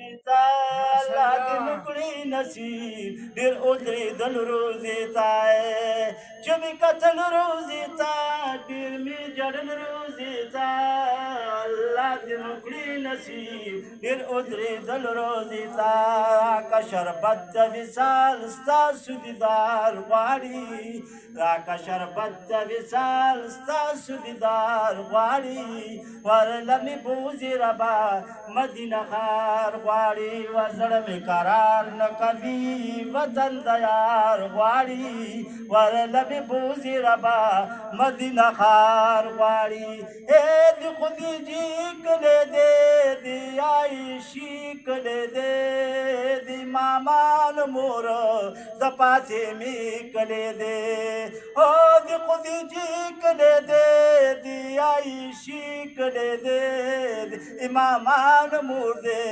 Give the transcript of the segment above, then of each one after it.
روزیتا الله دې نکړي نصیب ډېر ودرېدل روزیتا چې مې کتل روزیتا ډېر مې جړل روزیتا الله دې نکړي نصیب ډېر ودرېدل روزیتا راکه شربت د وصال ستاسو دیدار غواړي راکه شربت د وصال ستاسو دیدار غواړي ورله مې بوځي ربا مدینه ښار غواړي و زړه مې قرار نه کوي وطن د یار غواړي ورله مې بوځي ربا مدینه ښار غواړي د خدیجې کلی دی د عایشې کلی دی د مامان مور د فاطمې کلی دی او د خدیجې کلی دی د عایشې کلی دی د امامان مور دی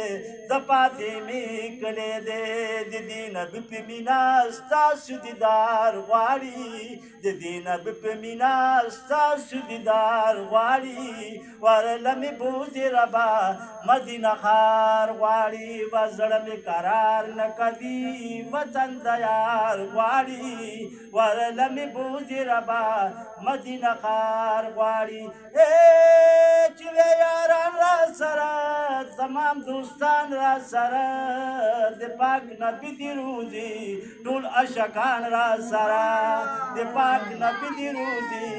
د فاطمې کلی دی د دې نبي په مینا ستاسو دیدار غواړي د دې نبي په مینا ستاسو دیدار غواړي ورله مې بوځي ربا مدینه ښار غواړي و زړه مې قرار نه کوي وطن د یار غواړي ورله مې بوځي ربا مدینه ښار غواړي چې یاران را سره تمام دوستان را سره د پاک نبي دې روزي ټول عاشقان را سره د پاک نبي دې روزي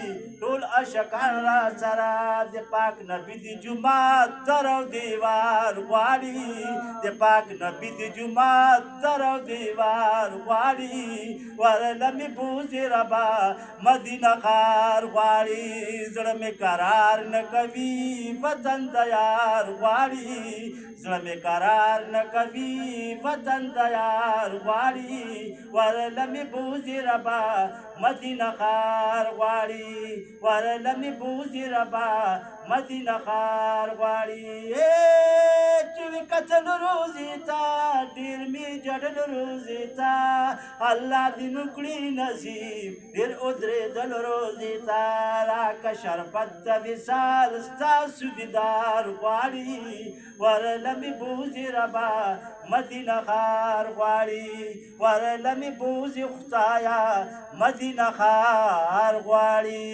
ټول عاشقان را سره د پاک نبي دې جومات در او دیوار غواړي د پاک نبي دې جومات در او دیوار غواړي ورله مې بوځي ربا مدینه ښار غواړي زړه مې قرار نه کوي وطن د یار غواړي زړه مې قرار نه کوي وطن د یار غواړي ورله مې بوځي ربا مدینه ښار غواړي ورله مې بوځي ربا مدینه ښار غواړي چې مې کتل روزیتا ډېر مې جړل روزیتا الله دې نکړي نصیب ډېر ودرېدل روزیتا راکه شربت د وصال ستاسو دیدار غواړي ورله مې بوځي ربا مدینه ښار غواړي ورله مې بوځي خدایه مدینه ښار غواړي